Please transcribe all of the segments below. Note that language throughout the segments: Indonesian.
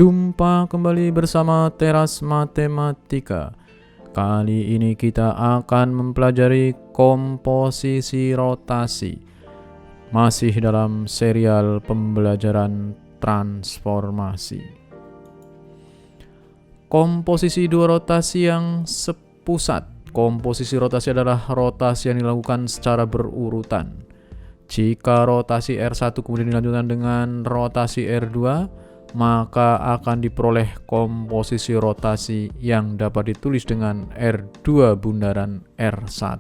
Jumpa kembali bersama Teras Matematika. Kali ini kita akan mempelajari komposisi rotasi. Masih dalam serial pembelajaran transformasi. Komposisi dua rotasi yang sepusat. Komposisi rotasi adalah rotasi yang dilakukan secara berurutan. Jika rotasi R1 kemudian dilanjutkan dengan rotasi R2, maka akan diperoleh komposisi rotasi yang dapat ditulis dengan R2 bundaran R1.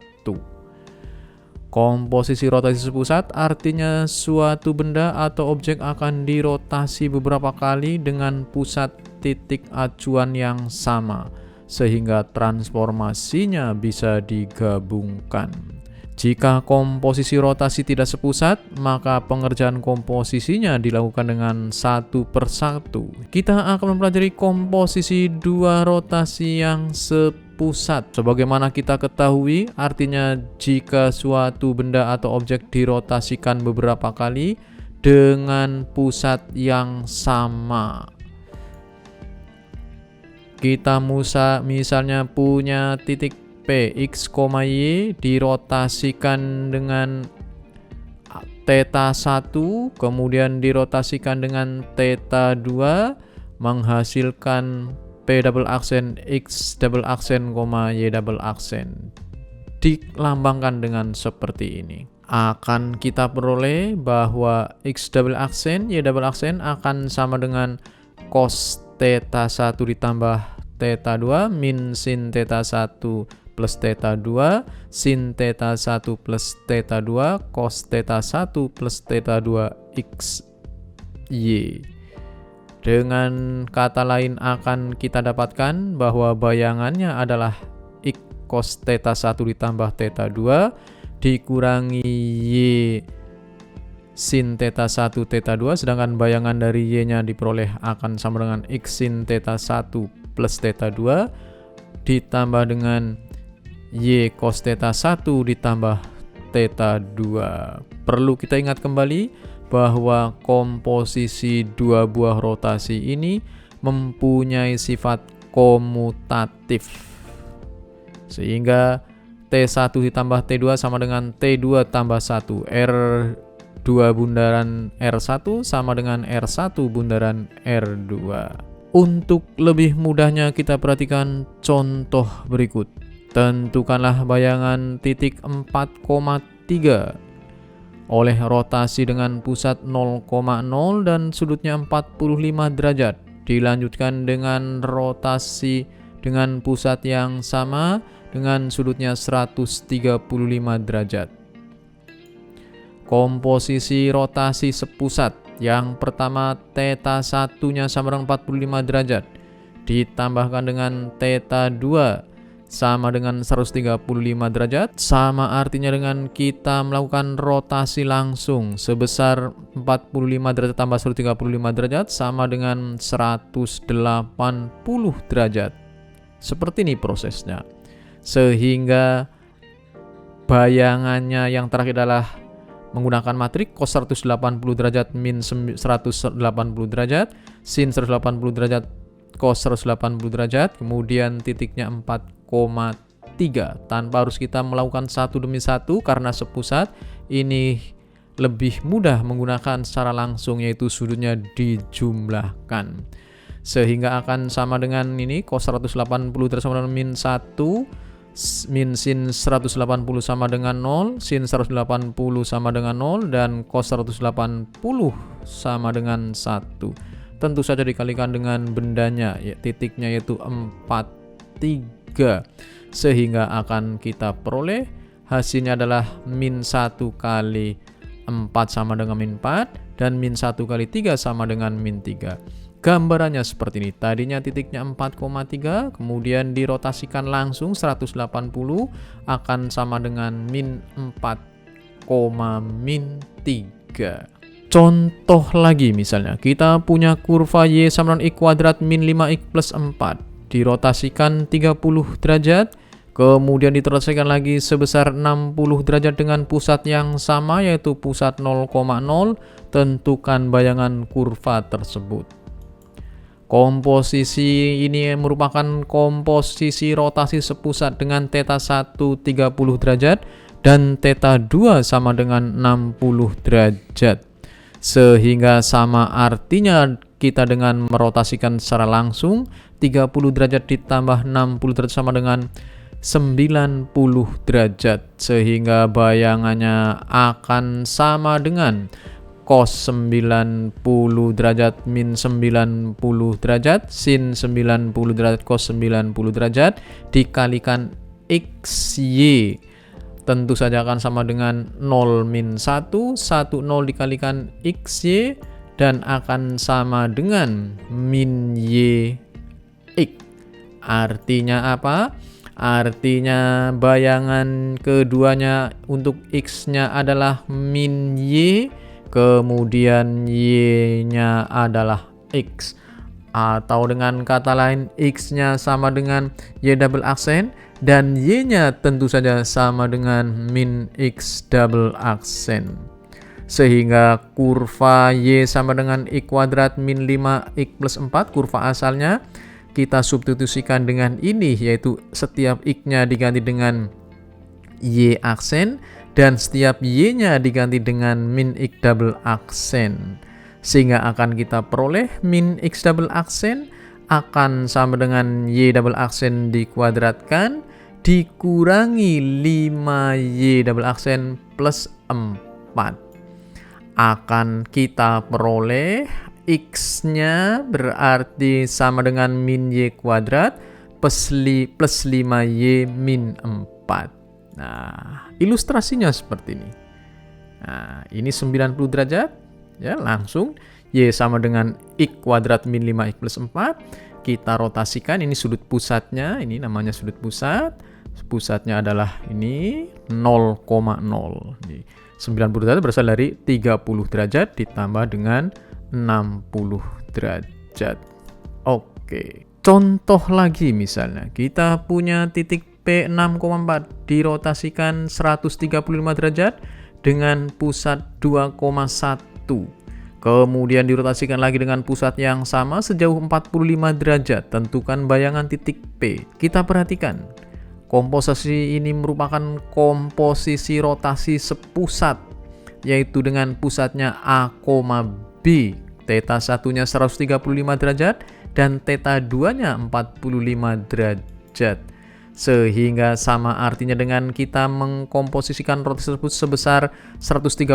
Komposisi rotasi sepusat artinya suatu benda atau objek akan dirotasi beberapa kali dengan pusat titik acuan yang sama, sehingga transformasinya bisa digabungkan. Jika komposisi rotasi tidak sepusat, maka pengerjaan komposisinya dilakukan dengan satu persatu. Kita akan mempelajari komposisi dua rotasi yang sepusat. Sebagaimana kita ketahui, artinya jika suatu benda atau objek dirotasikan beberapa kali dengan pusat yang sama. Kita misalnya punya titik P, X, Y dirotasikan dengan theta 1, kemudian dirotasikan dengan theta 2, menghasilkan P double aksen, X double aksen, Y double aksen. Dilambangkan dengan seperti ini. Akan kita peroleh bahwa X double aksen, Y double aksen akan sama dengan cos theta 1 ditambah theta 2 min sin theta 1 plus theta 2, sin theta 1 plus theta 2, cos theta 1 plus theta 2 x, y. Dengan kata lain akan kita dapatkan bahwa bayangannya adalah x cos theta 1 ditambah theta 2 dikurangi y sin theta 1 theta 2, sedangkan bayangan dari y-nya diperoleh akan sama dengan x sin theta 1 plus theta 2 ditambah dengan y cos theta 1 ditambah theta 2. Perlu kita ingat kembali bahwa komposisi dua buah rotasi ini mempunyai sifat komutatif. Sehingga T1 ditambah T2 sama dengan T2 tambah 1. R2 bundaran R1 sama dengan R1 bundaran R2. Untuk lebih mudahnya kita perhatikan contoh berikut. Tentukanlah bayangan titik 4,3 oleh rotasi dengan pusat 0,0 dan sudutnya 45 derajat. Dilanjutkan dengan rotasi dengan pusat yang sama dengan sudutnya 135 derajat. Komposisi rotasi sepusat. Yang pertama, theta 1-nya sama dengan 45 derajat. Ditambahkan dengan theta 2 sama dengan 135 derajat, sama artinya dengan kita melakukan rotasi langsung sebesar 45 derajat tambah 135 derajat sama dengan 180 derajat. Seperti ini prosesnya. Sehingga bayangannya yang terakhir adalah menggunakan matrik cos 180 derajat min 180 derajat, sin 180 derajat, cos 180 derajat, kemudian titiknya 4,3 tanpa harus kita melakukan satu demi satu karena sepusat. Ini lebih mudah menggunakan secara langsung, yaitu sudutnya dijumlahkan sehingga akan sama dengan ini cos 180 derajat sama dengan min 1, min sin 180 sama dengan 0, sin 180 sama dengan 0, dan cos 180 sama dengan 1. Tentu saja dikalikan dengan bendanya, titiknya yaitu 43, sehingga akan kita peroleh hasilnya adalah min 1 kali 4 sama dengan min 4 dan min 1 kali 3 sama dengan min 3. Gambarannya seperti ini. Tadinya titiknya 4,3, kemudian dirotasikan langsung 180 akan sama dengan min 4, min 3. Contoh lagi misalnya, kita punya kurva y sama dengan x kuadrat min 5x plus 4. Dirotasikan 30 derajat, kemudian dirotasikan lagi sebesar 60 derajat dengan pusat yang sama, yaitu pusat 0,0. Tentukan bayangan kurva tersebut. Komposisi ini merupakan komposisi rotasi sepusat dengan θ 1 30 derajat dan θ 2 sama dengan 60 derajat. Sehingga sama artinya kita dengan merotasikan secara langsung 30 derajat ditambah 60 derajat sama dengan 90 derajat. Sehingga bayangannya akan sama dengan cos 90 derajat min 90 derajat sin 90 derajat cos 90 derajat dikalikan XY. Tentu saja akan sama dengan 0 min 1, 1 0 dikalikan XY dan akan sama dengan min Y X. Artinya apa? Artinya bayangan keduanya untuk X-nya adalah min Y, kemudian Y-nya adalah X. Atau dengan kata lain, X-nya sama dengan Y double aksen dan Y-nya tentu saja sama dengan min X double aksen. Sehingga kurva Y sama dengan X kuadrat min 5X plus 4, kurva asalnya kita substitusikan dengan ini, yaitu setiap X-nya diganti dengan Y aksen dan setiap Y-nya diganti dengan min X double aksen. Sehingga akan kita peroleh min X double aksen akan sama dengan Y double aksen dikuadratkan dikurangi 5Y double aksen plus 4. Akan kita peroleh X-nya berarti sama dengan min Y kuadrat plus 5Y min 4. Nah, ilustrasinya seperti ini. Nah, ini 90 derajat. Ya, langsung Y sama dengan X kuadrat min 5X plus 4. Kita rotasikan, ini sudut pusatnya. Ini namanya sudut pusat. Pusatnya adalah ini 0,0. 90 derajat berasal dari 30 derajat ditambah dengan 60 derajat. Oke. Contoh lagi misalnya, kita punya titik P 6,4 dirotasikan 135 derajat dengan pusat 2,1. Kemudian dirotasikan lagi dengan pusat yang sama sejauh 45 derajat. Tentukan bayangan titik P. Kita perhatikan, komposisi ini merupakan komposisi rotasi sepusat, yaitu dengan pusatnya A, B. θ 1-nya 135 derajat dan θ 2-nya 45 derajat. Sehingga sama artinya dengan kita mengkomposisikan rotasi tersebut sebesar 135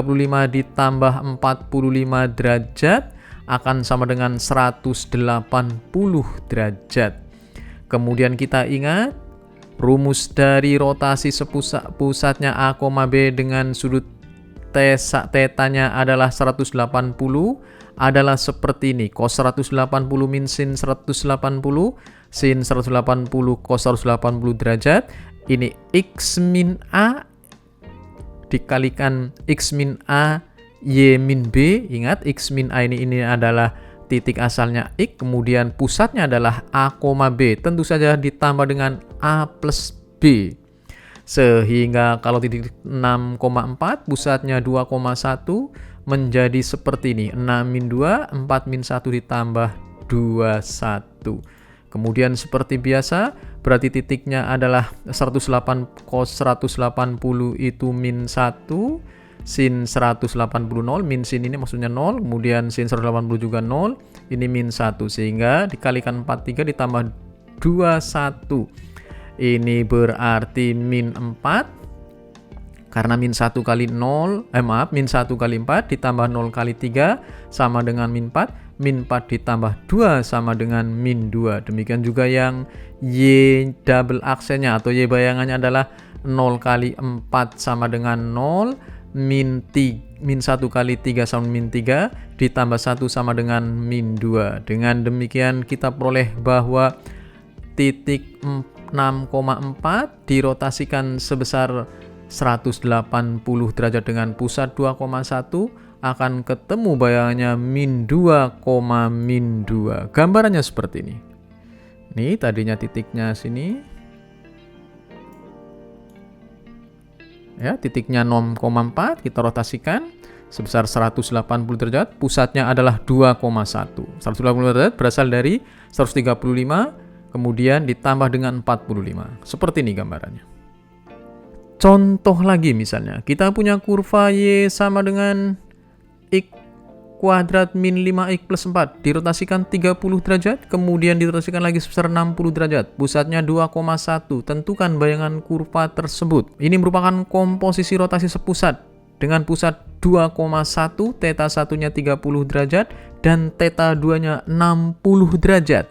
ditambah 45 derajat akan sama dengan 180 derajat. Kemudian kita ingat rumus dari rotasi pusatnya A, B dengan sudut θ-nya adalah 180 adalah seperti ini. Cos 180 min sin 180 sin 180 cos 180 derajat. Ini X min A dikalikan X min A Y min B. Ingat, X min A ini adalah titik asalnya X, kemudian pusatnya adalah A, B. Tentu saja ditambah dengan A plus B. Sehingga kalau titik 6,4 pusatnya 2,1 menjadi seperti ini. 6 min 2, 4 min 1 ditambah 21. Kemudian seperti biasa, berarti titiknya adalah 108 cos 180 itu min 1, sin 180 0, min sin ini maksudnya 0, kemudian sin 180 juga 0, ini min 1, sehingga dikalikan 43 ditambah 21. Ini berarti min 4, karena min 1 kali 0, min 1 kali 4 ditambah 0 kali 3 sama dengan min 4, min 4 ditambah 2 sama dengan min 2. Demikian juga yang Y double aksennya atau Y bayangannya adalah 0 kali 4 sama dengan 0, min 1 kali 3 sama min 3 ditambah 1 sama dengan min 2. Dengan demikian kita peroleh bahwa titik 6,4 dirotasikan sebesar 180 derajat dengan pusat 2,1 akan ketemu bayangannya min 2, min 2. Gambarannya seperti ini. Ini tadinya titiknya sini. Ya, titiknya 0,4 kita rotasikan sebesar 180 derajat, pusatnya adalah 2,1. 180 derajat berasal dari 135, kemudian ditambah dengan 45. Seperti ini gambarannya. Contoh lagi misalnya, kita punya kurva Y sama dengan X kuadrat min 5X plus 4, dirotasikan 30 derajat, kemudian dirotasikan lagi sebesar 60 derajat, pusatnya 2,1. Tentukan bayangan kurva tersebut. Ini merupakan komposisi rotasi sepusat dengan pusat 2,1, theta 1-nya 30 derajat, dan theta 2-nya 60 derajat.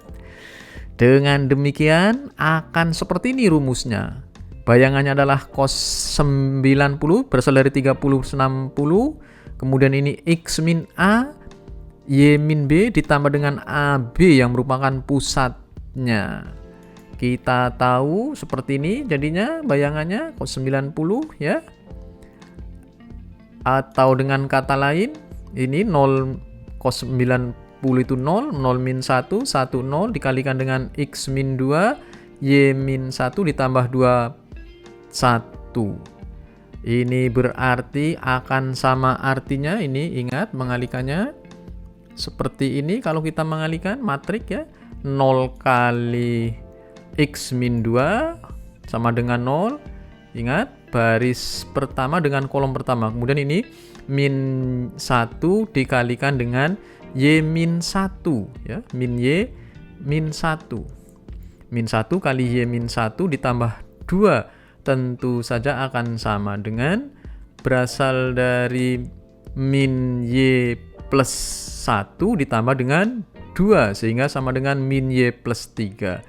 Dengan demikian akan seperti ini rumusnya. Bayangannya adalah cos 90 berasal dari 30 60, kemudian ini X min A, Y min B ditambah dengan AB yang merupakan pusatnya. Kita tahu seperti ini jadinya bayangannya cos 90 ya. Atau dengan kata lain, ini 0 cos 90 itu 0, 0 min 1, 1 0 dikalikan dengan X min 2, Y min 1 ditambah 2, 1. Ini berarti akan sama artinya, ini ingat mengalikannya seperti ini. Kalau kita mengalihkan matrik ya, 0 kali X min 2 sama dengan 0. Ingat, baris pertama dengan kolom pertama. Kemudian ini min 1 dikalikan dengan Y min 1 ya, min Y min 1. Min 1 kali Y min 1 ditambah 2 tentu saja akan sama dengan berasal dari min Y plus 1 ditambah dengan 2 sehingga sama dengan min Y plus 3.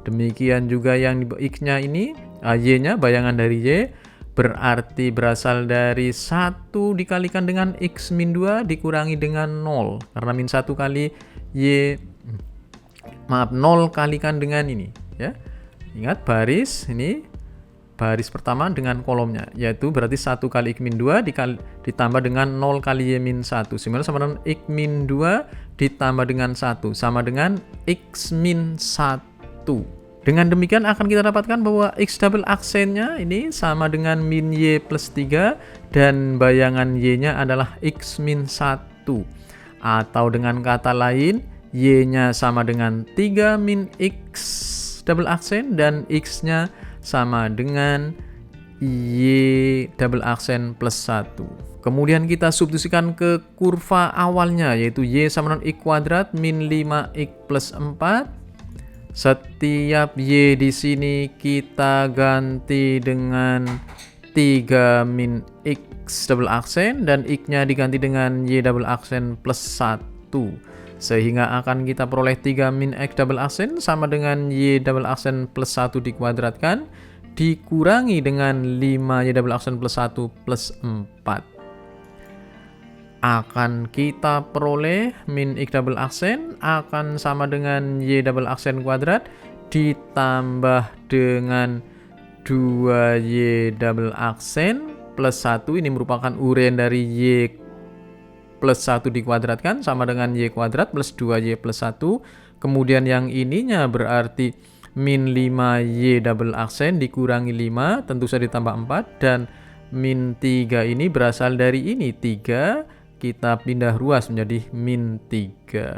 Demikian juga yang X-nya ini, Y-nya bayangan dari Y berarti berasal dari 1 dikalikan dengan X min 2 dikurangi dengan 0. Karena min 1 kali Y, 0 kalikan dengan ini ya. Ingat baris ini, baris pertama dengan kolomnya, yaitu berarti 1 kali X min 2 ditambah dengan 0 kali Y min 1. Sebenarnya sama dengan X min 2 ditambah dengan 1, sama dengan X min 1. Dengan demikian akan kita dapatkan bahwa X double aksennya ini sama dengan min Y plus 3 dan bayangan Y-nya adalah X min 1. Atau dengan kata lain, Y-nya sama dengan 3 min X double aksen dan X-nya sama dengan Y double aksen plus 1. Kemudian kita substitusikan ke kurva awalnya, yaitu Y sama dengan X kuadrat min 5X plus 4. Setiap Y di sini kita ganti dengan 3 min X double aksen dan X-nya diganti dengan Y double aksen plus 1. Sehingga akan kita peroleh 3 min X double aksen sama dengan Y double aksen plus 1 dikuadratkan dikurangi dengan 5 Y double aksen plus 1 plus 4. Akan kita peroleh min X double aksen akan sama dengan Y double aksen kuadrat ditambah dengan 2Y double aksen plus 1. Ini merupakan uraian dari Y plus 1 dikuadratkan sama dengan Y kuadrat plus 2Y plus 1. Kemudian yang ininya berarti min 5Y double aksen dikurangi 5, tentu saja ditambah 4. Dan min 3 ini berasal dari ini, 3 kita pindah ruas menjadi min 3.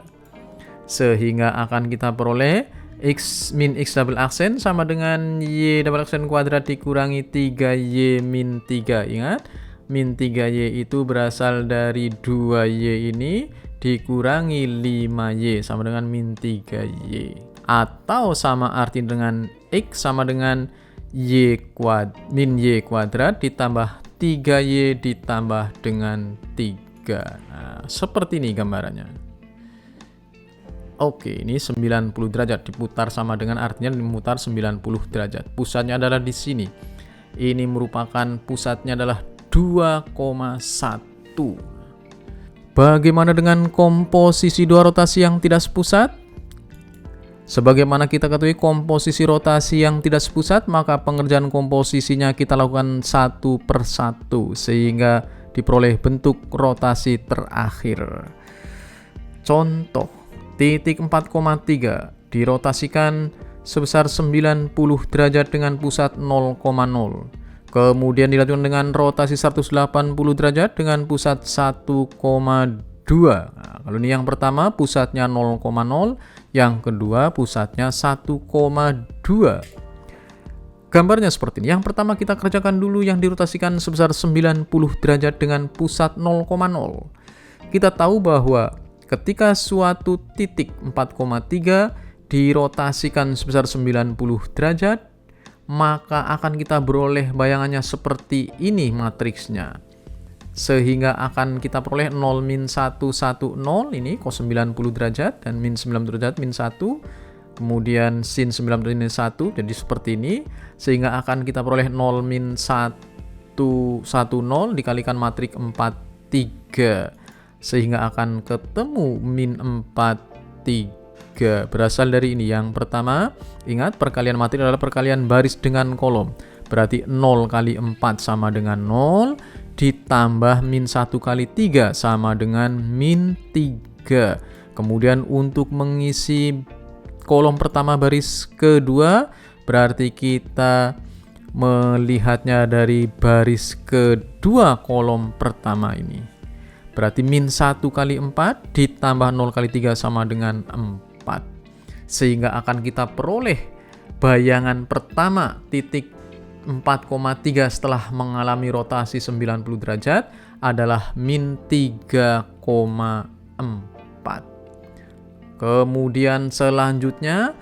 Sehingga akan kita peroleh X min X double aksen sama dengan Y double aksen kuadrat dikurangi 3Y min 3. Ingat, min 3Y itu berasal dari 2Y ini dikurangi 5Y sama dengan min 3Y. Atau sama arti dengan X sama dengan min Y kuadrat ditambah 3Y ditambah dengan 3. Nah, seperti ini gambarannya. Oke, ini 90 derajat diputar sama dengan artinya memutar 90 derajat. Pusatnya adalah di sini. Ini merupakan pusatnya adalah 2,1. Bagaimana dengan komposisi dua rotasi yang tidak sepusat? Sebagaimana kita ketahui komposisi rotasi yang tidak sepusat, maka pengerjaan komposisinya kita lakukan satu per satu sehingga diperoleh bentuk rotasi terakhir. Contoh, titik 4,3 dirotasikan sebesar 90 derajat dengan pusat 0,0. Kemudian dilanjutkan dengan rotasi 180 derajat dengan pusat 1,2. Nah, kalau ini yang pertama pusatnya 0,0, yang kedua pusatnya 1,2. Gambarnya seperti ini. Yang pertama kita kerjakan dulu yang dirotasikan sebesar 90 derajat dengan pusat 0,0. Kita tahu bahwa ketika suatu titik 4,3 dirotasikan sebesar 90 derajat, maka akan kita beroleh bayangannya seperti ini matriksnya. Sehingga akan kita peroleh 0, min 1, 1, 0, ini cos 90 derajat, dan min 90 derajat, min 1, kemudian sin 90 derajat, min 1, jadi seperti ini. Sehingga akan kita peroleh 0, min 1, 1, 0, dikalikan matrik 4, 3. Sehingga akan ketemu min 4, 3. Berasal dari ini. Yang pertama, ingat perkalian matrik adalah perkalian baris dengan kolom. Berarti 0 kali 4 sama dengan 0, ditambah min 1 kali 3 sama dengan min 3. Kemudian untuk mengisi kolom pertama baris kedua, berarti kita melihatnya dari baris kedua kolom pertama ini. Berarti min 1 kali 4 ditambah 0 kali 3 sama dengan 4. Sehingga akan kita peroleh bayangan pertama titik 4,3 setelah mengalami rotasi 90 derajat adalah min 3,4. Kemudian selanjutnya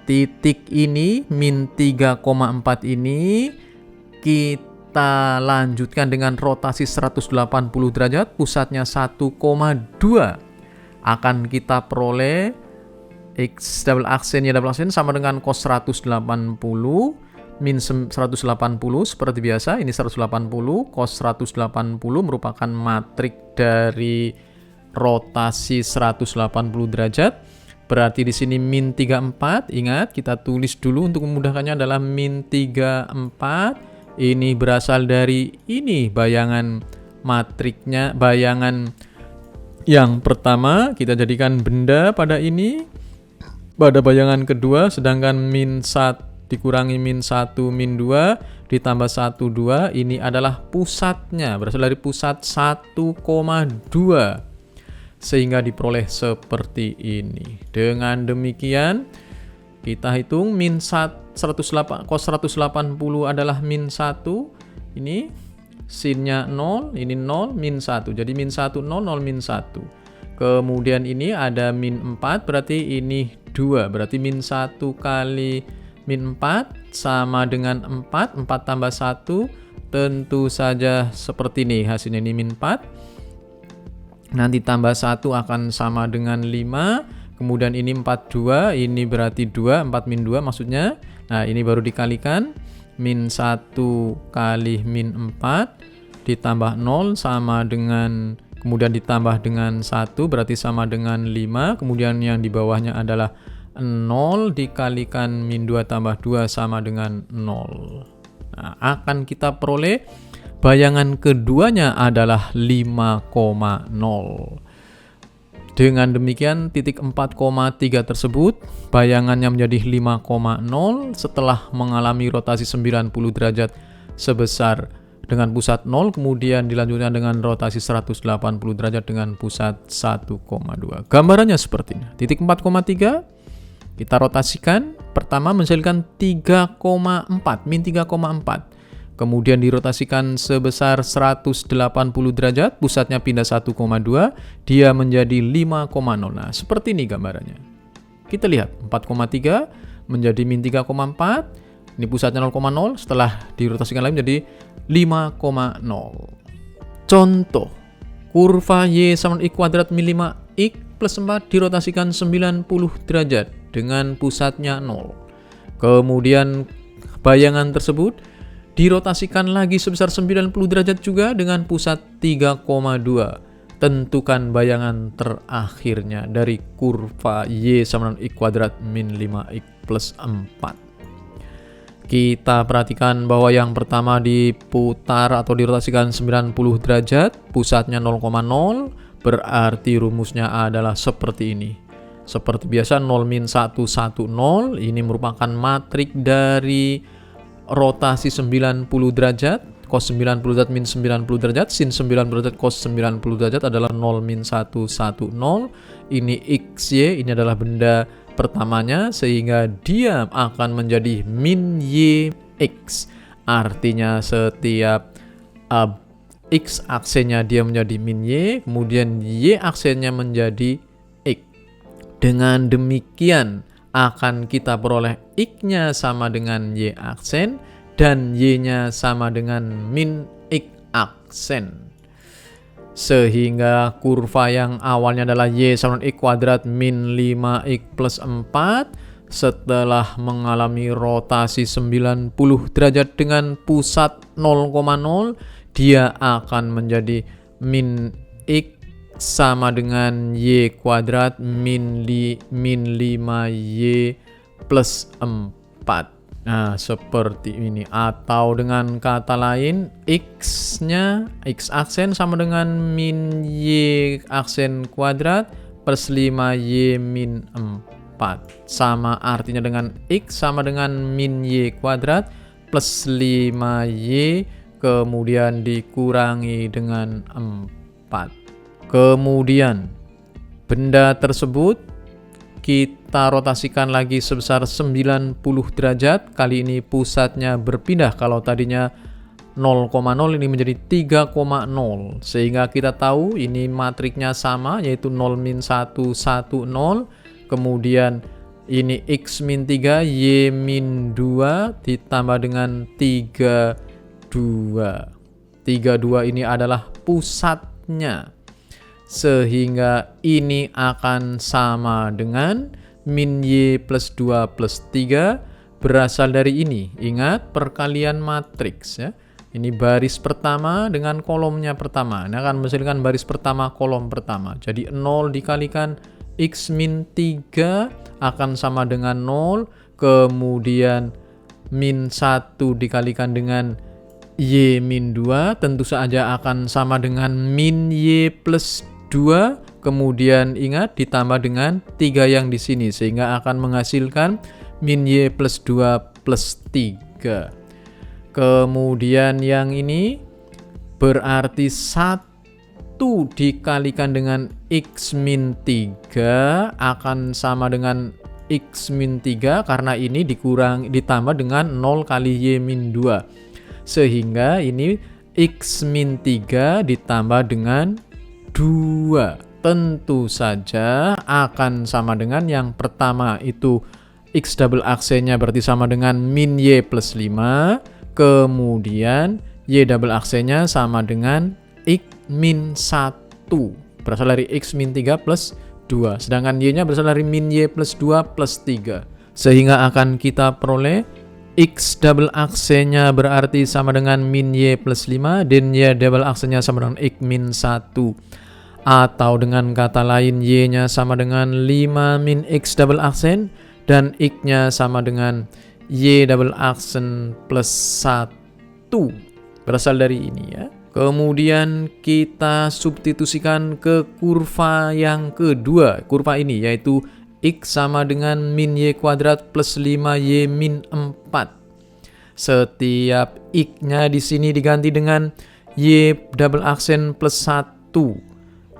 titik ini min 3,4 ini kita lanjutkan dengan rotasi 180 derajat, pusatnya 1,2. Akan kita peroleh X double aksen sama dengan cos 180 min 180 seperti biasa. Ini 180, cos 180 merupakan matrik dari rotasi 180 derajat. Berarti di sini min 34. Ingat, kita tulis dulu untuk memudahkannya adalah min 34. Ini berasal dari ini bayangan matriknya, bayangan yang pertama kita jadikan benda pada ini. Pada bayangan kedua, sedangkan min 1 dikurangi min 1, min 2, ditambah 1, 2, ini adalah pusatnya, berasal dari pusat 1,2. Sehingga diperoleh seperti ini. Dengan demikian, kita hitung min 180, cos 180 adalah min 1, ini sinnya 0, ini 0, min 1. Jadi min 1, 0, 0, min 1. Kemudian ini ada min 4, berarti ini 2. Berarti min 1 kali min 4 sama dengan 4. 4 tambah 1 tentu saja seperti ini. Hasilnya ini min 4. Nanti tambah 1 akan sama dengan 5. Kemudian ini 4, 2. Ini berarti 2. 4 min 2 maksudnya. Nah ini baru dikalikan. Min 1 kali min 4 ditambah 0 sama dengan, kemudian ditambah dengan 1 berarti sama dengan 5. Kemudian yang di bawahnya adalah 0 dikalikan min 2 tambah 2 sama dengan 0. Nah, akan kita peroleh bayangan keduanya adalah 5,0. Dengan demikian titik 4,3 tersebut bayangannya menjadi 5,0 setelah mengalami rotasi 90 derajat sebesar dengan pusat 0, kemudian dilanjutkan dengan rotasi 180 derajat dengan pusat 1,2. Gambarannya seperti ini. Titik 4,3 kita rotasikan, pertama menghasilkan 3,4, min 3,4. Kemudian dirotasikan sebesar 180 derajat, pusatnya pindah 1,2, dia menjadi 5,0. Nah, seperti ini gambarannya. Kita lihat, 4,3 menjadi min 3,4. Ini pusatnya 0,0, setelah dirotasikan lagi menjadi 5,0. Contoh, kurva Y sama I kuadrat min 5X plus 4 dirotasikan 90 derajat dengan pusatnya 0. Kemudian bayangan tersebut dirotasikan lagi sebesar 90 derajat juga dengan pusat 3,2. Tentukan bayangan terakhirnya dari kurva Y sama dengan I kuadrat min 5X plus 4. Kita perhatikan bahwa yang pertama diputar atau dirotasikan 90 derajat, pusatnya 0,0, berarti rumusnya adalah seperti ini. Seperti biasa 0 min 1, 1, 0, ini merupakan matrik dari rotasi 90 derajat, cos 90 derajat min 90 derajat, sin 90 derajat cos 90 derajat adalah 0 min 1, 1, 0. Ini XY, ini adalah benda pertamanya, sehingga dia akan menjadi min YX. Artinya setiap X aksennya dia menjadi min Y, kemudian Y aksennya menjadi X. Dengan demikian akan kita peroleh X-nya sama dengan Y aksen dan Y-nya sama dengan min X aksen. Sehingga kurva yang awalnya adalah Y sama dengan X kuadrat min 5X plus 4 setelah mengalami rotasi 90 derajat dengan pusat 0,0, dia akan menjadi min X sama dengan Y kuadrat min 5Y plus 4. Nah, seperti ini. Atau dengan kata lain, X-nya, X aksen sama dengan min Y aksen kuadrat plus 5Y min 4. Sama artinya dengan X sama dengan min Y kuadrat plus 5Y kemudian dikurangi dengan 4. Kemudian benda tersebut kita rotasikan lagi sebesar 90 derajat. Kali ini pusatnya berpindah. Kalau tadinya 0,0 ini menjadi 3,0. Sehingga kita tahu ini matriknya sama, yaitu 0 min 1, 1, 0. Kemudian ini X min 3, Y min 2 ditambah dengan 32. 32 ini adalah pusatnya. Sehingga ini akan sama dengan min Y plus 2 plus 3 berasal dari ini. Ingat perkalian matriks ya. Ini baris pertama dengan kolomnya pertama. Ini akan menghasilkan baris pertama kolom pertama. Jadi 0 dikalikan X min 3 akan sama dengan 0. Kemudian min 1 dikalikan dengan Y min 2 tentu saja akan sama dengan min Y plus 2. Kemudian ingat ditambah dengan 3 yang di sini sehingga akan menghasilkan min Y plus 2 plus 3. Kemudian yang ini berarti 1 dikalikan dengan X min 3 akan sama dengan X min 3 karena ini ditambah dengan 0 kali Y min 2. Sehingga ini X min 3 ditambah dengan 2. Tentu saja akan sama dengan yang pertama itu X double aksennya berarti sama dengan min Y plus 5. Kemudian Y double aksennya sama dengan X min 1 berasal dari X min 3 plus 2. Sedangkan Y nya berasal dari min Y plus 2 plus 3. Sehingga akan kita peroleh X double aksennya berarti sama dengan min Y plus 5 dan Y double aksennya sama dengan X min 1. Atau dengan kata lain Y nya sama dengan 5 min X double aksen dan X nya sama dengan Y double aksen plus 1. Berasal dari ini ya. Kemudian kita substitusikan ke kurva yang kedua. Kurva ini yaitu X sama dengan min Y kuadrat plus 5Y min 4. Setiap X-nya di sini diganti dengan Y double aksen plus 1.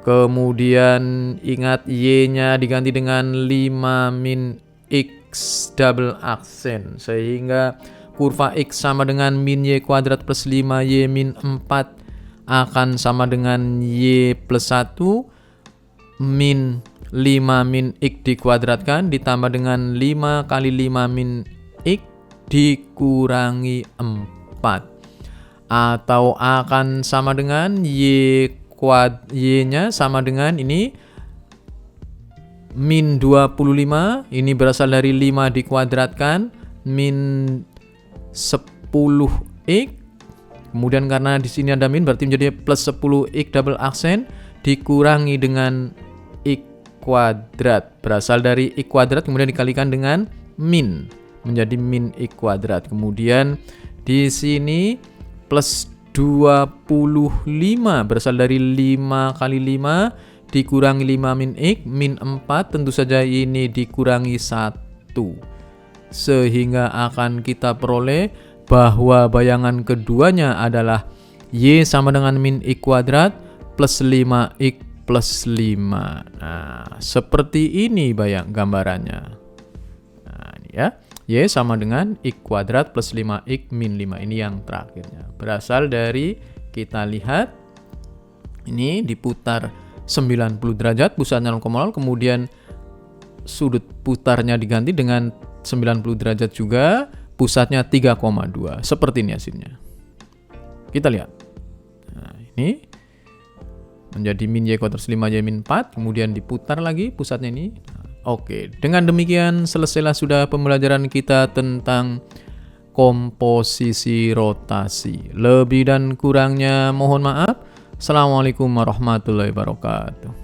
Kemudian ingat Y-nya diganti dengan 5 min X double aksen. Sehingga kurva X sama dengan min Y kuadrat plus 5Y min 4 akan sama dengan Y plus 1 min 5 min X dikuadratkan ditambah dengan 5 kali 5 min X dikurangi 4. Atau akan sama dengan Y-nya sama dengan ini min 25. Ini berasal dari 5 dikuadratkan min 10X. Kemudian karena di sini ada min berarti menjadi plus 10X double aksen dikurangi dengan X kuadrat. Berasal dari X kuadrat kemudian dikalikan dengan min menjadi min X kuadrat. Kemudian di sini plus 25 berasal dari 5 kali 5 dikurangi 5 min X min 4 tentu saja ini dikurangi 1. Sehingga akan kita peroleh bahwa bayangan keduanya adalah Y sama dengan min X kuadrat plus 5X plus 5. Nah, seperti ini gambarannya. Nah, ini ya. Y sama dengan X kuadrat plus 5X min 5. Ini yang terakhirnya. Berasal dari, kita lihat, ini diputar 90 derajat, pusatnya 0,0, kemudian sudut putarnya diganti dengan 90 derajat juga, pusatnya 3,2. Seperti ini hasilnya. Kita lihat. Nah, ini menjadi min Y kuadrat 5Y min 4, kemudian diputar lagi pusatnya ini. Oke, dengan demikian selesailah sudah pembelajaran kita tentang komposisi rotasi. Lebih dan kurangnya mohon maaf. Assalamualaikum warahmatullahi wabarakatuh.